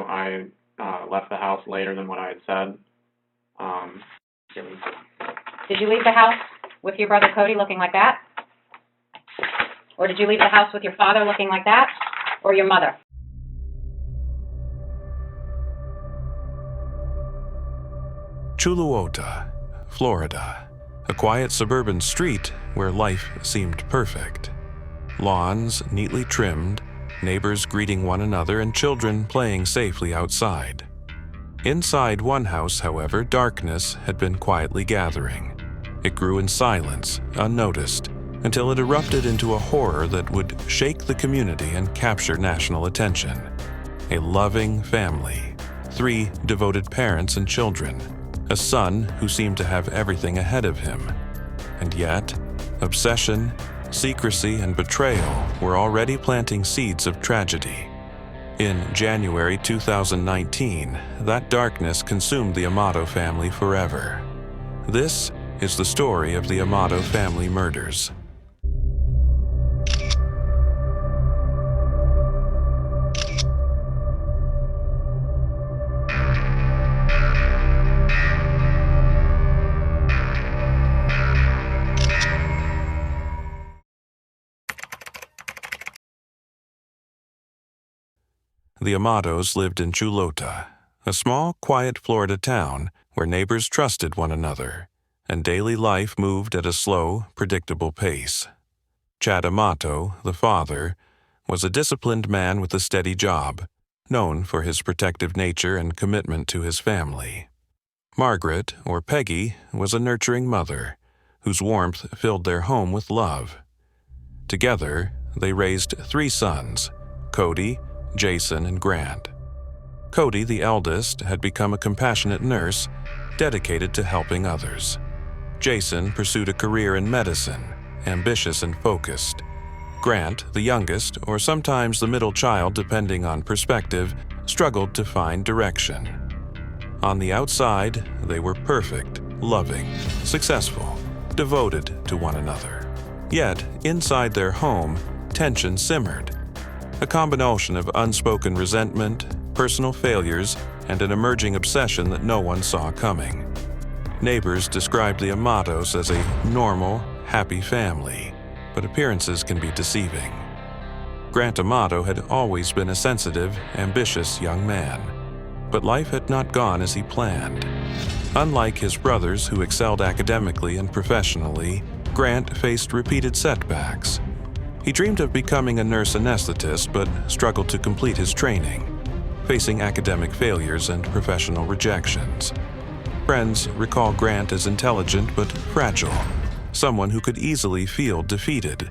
I left the house later than what I had said. Did you leave the house with your brother Cody looking like that? Or did you leave the house with your father looking like that? Or your mother? Chuluota, Florida, a quiet suburban street where life seemed perfect. Lawns neatly trimmed, neighbors greeting one another, and children playing safely outside. Inside one house, however, darkness had been quietly gathering. It grew in silence, unnoticed, until it erupted into a horror that would shake the community and capture national attention. A loving family, 3 devoted parents and children, a son who seemed to have everything ahead of him. And yet, obsession, secrecy, and betrayal were already planting seeds of tragedy. In January 2019, that darkness consumed the Amato family forever. This is the story of the Amato family murders. The Amatos lived in Chuluota, a small, quiet Florida town where neighbors trusted one another, and daily life moved at a slow, predictable pace. Chad Amato, the father, was a disciplined man with a steady job, known for his protective nature and commitment to his family. Margaret, or Peggy, was a nurturing mother, whose warmth filled their home with love. Together, they raised 3 sons, Cody, Jason, and Grant. Cody, the eldest, had become a compassionate nurse, dedicated to helping others. Jason pursued a career in medicine, ambitious and focused. Grant, the youngest, or sometimes the middle child depending on perspective, struggled to find direction. On the outside, they were perfect, loving, successful, devoted to one another. Yet, inside their home, tension simmered. A combination of unspoken resentment, personal failures, and an emerging obsession that no one saw coming. Neighbors described the Amatos as a normal, happy family, but appearances can be deceiving. Grant Amato had always been a sensitive, ambitious young man, but life had not gone as he planned. Unlike his brothers who excelled academically and professionally, Grant faced repeated setbacks. He dreamed of becoming a nurse anesthetist but struggled to complete his training, facing academic failures and professional rejections. Friends recall Grant as intelligent but fragile, someone who could easily feel defeated.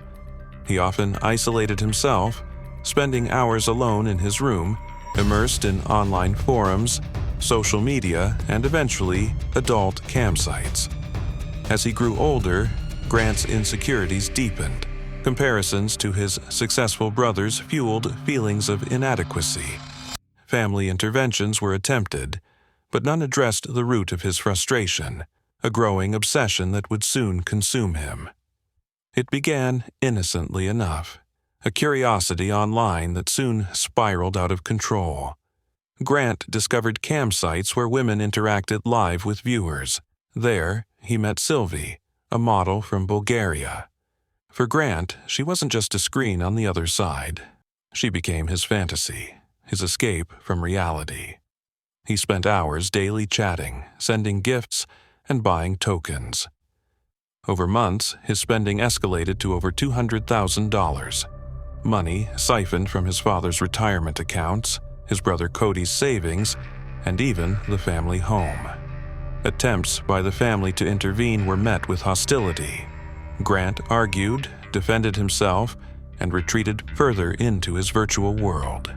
He often isolated himself, spending hours alone in his room, immersed in online forums, social media, and eventually adult campsites. As he grew older, Grant's insecurities deepened. Comparisons to his successful brothers fueled feelings of inadequacy. Family interventions were attempted, but none addressed the root of his frustration, a growing obsession that would soon consume him. It began innocently enough, a curiosity online that soon spiraled out of control. Grant discovered campsites where women interacted live with viewers. There, he met Sylvie, a model from Bulgaria. For Grant, she wasn't just a screen on the other side. She became his fantasy, his escape from reality. He spent hours daily chatting, sending gifts, and buying tokens. Over months, his spending escalated to over $200,000. Money siphoned from his father's retirement accounts, his brother Cody's savings, and even the family home. Attempts by the family to intervene were met with hostility. Grant argued, defended himself, and retreated further into his virtual world.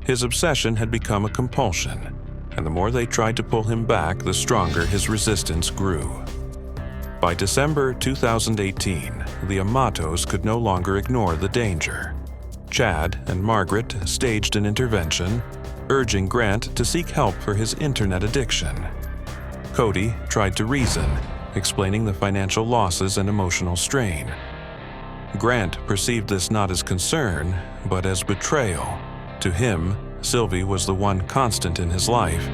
His obsession had become a compulsion, and the more they tried to pull him back, the stronger his resistance grew. By December 2018, the Amatos could no longer ignore the danger. Chad and Margaret staged an intervention, urging Grant to seek help for his internet addiction. Cody tried to reason, explaining the financial losses and emotional strain. Grant perceived this not as concern, but as betrayal. To him, Sylvie was the one constant in his life,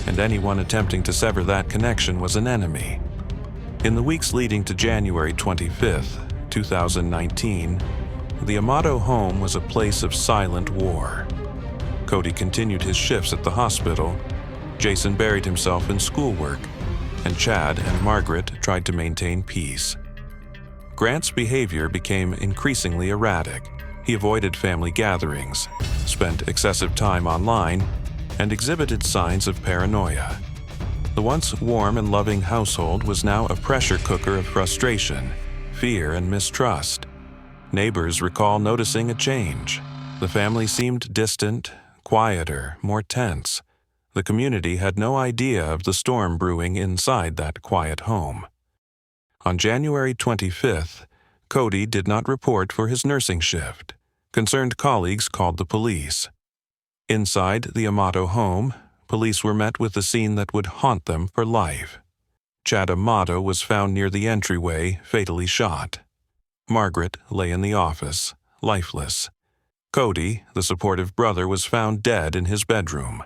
and anyone attempting to sever that connection was an enemy. In the weeks leading to January 25th, 2019, the Amato home was a place of silent war. Cody continued his shifts at the hospital, Jason buried himself in schoolwork, and Chad and Margaret tried to maintain peace. Grant's behavior became increasingly erratic. He avoided family gatherings, spent excessive time online, and exhibited signs of paranoia. The once warm and loving household was now a pressure cooker of frustration, fear, and mistrust. Neighbors recall noticing a change. The family seemed distant, quieter, more tense. The community had no idea of the storm brewing inside that quiet home. On January 25th, Cody did not report for his nursing shift. Concerned colleagues called the police. Inside the Amato home, police were met with a scene that would haunt them for life. Chad Amato was found near the entryway, fatally shot. Margaret lay in the office, lifeless. Cody, the supportive brother, was found dead in his bedroom.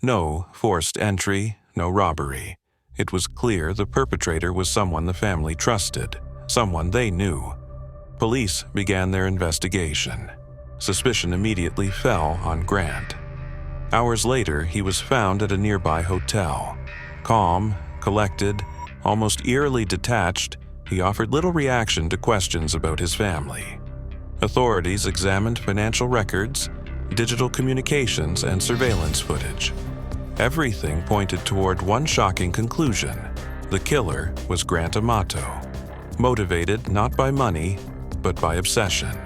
No forced entry, no robbery. It was clear the perpetrator was someone the family trusted, someone they knew. Police began their investigation. Suspicion immediately fell on Grant. Hours later, he was found at a nearby hotel. Calm, collected, almost eerily detached, he offered little reaction to questions about his family. Authorities examined financial records, digital communications, and surveillance footage. Everything pointed toward one shocking conclusion: the killer was Grant Amato, motivated not by money, but by obsession.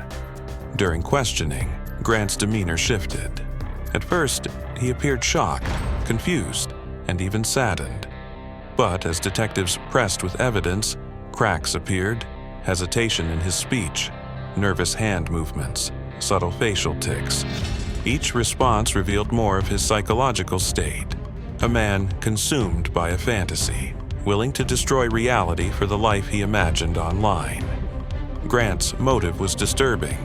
During questioning, Grant's demeanor shifted. At first, he appeared shocked, confused, and even saddened. But as detectives pressed with evidence, cracks appeared, hesitation in his speech, nervous hand movements, subtle facial tics. Each response revealed more of his psychological state. A man consumed by a fantasy, willing to destroy reality for the life he imagined online. Grant's motive was disturbing.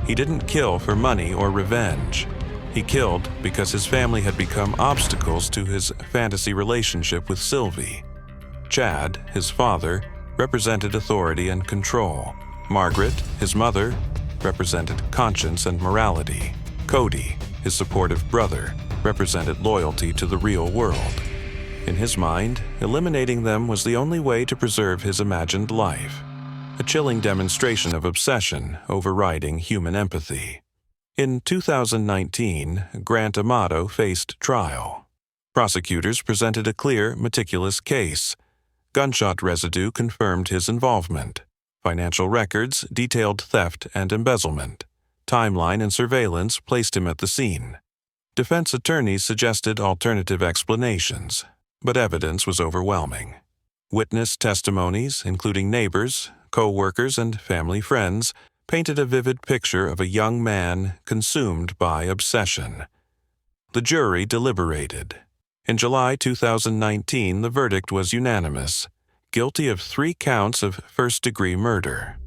He didn't kill for money or revenge. He killed because his family had become obstacles to his fantasy relationship with Sylvie. Chad, his father, represented authority and control. Margaret, his mother, represented conscience and morality. Cody, his supportive brother, represented loyalty to the real world. In his mind, eliminating them was the only way to preserve his imagined life. A chilling demonstration of obsession overriding human empathy. In 2019, Grant Amato faced trial. Prosecutors presented a clear, meticulous case. Gunshot residue confirmed his involvement. Financial records detailed theft and embezzlement. Timeline and surveillance placed him at the scene. Defense attorneys suggested alternative explanations, but evidence was overwhelming. Witness testimonies, including neighbors, co-workers, and family friends, painted a vivid picture of a young man consumed by obsession. The jury deliberated. In July 2019, the verdict was unanimous, guilty of 3 counts of first-degree murder.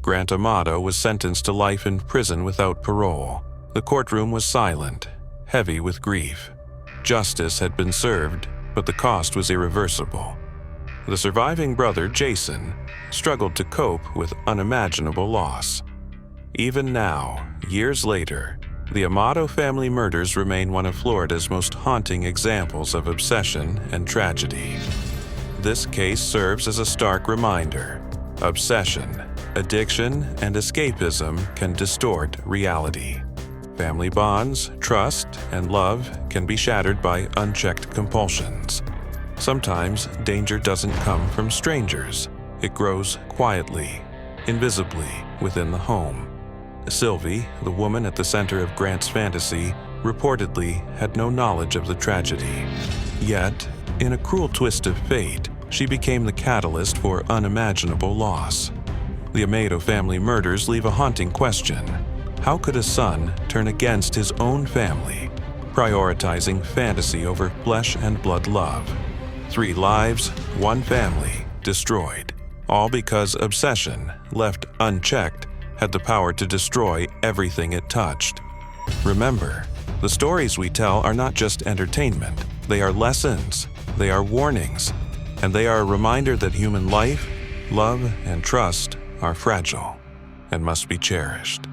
Grant Amato was sentenced to life in prison without parole. The courtroom was silent, heavy with grief. Justice had been served, but the cost was irreversible. The surviving brother, Jason, struggled to cope with unimaginable loss. Even now, years later, the Amato family murders remain one of Florida's most haunting examples of obsession and tragedy. This case serves as a stark reminder: obsession, addiction, and escapism can distort reality. Family bonds, trust, and love can be shattered by unchecked compulsions. Sometimes danger doesn't come from strangers. It grows quietly, invisibly within the home. Sylvie, the woman at the center of Grant's fantasy, reportedly had no knowledge of the tragedy. Yet, in a cruel twist of fate, she became the catalyst for unimaginable loss. The Amato family murders leave a haunting question. How could a son turn against his own family, prioritizing fantasy over flesh and blood love? 3 lives, 1 family, destroyed. All because obsession, left unchecked, had the power to destroy everything it touched. Remember, The stories we tell are not just entertainment. They are lessons, they are warnings, and they are a reminder that human life, love, and trust are fragile and must be cherished.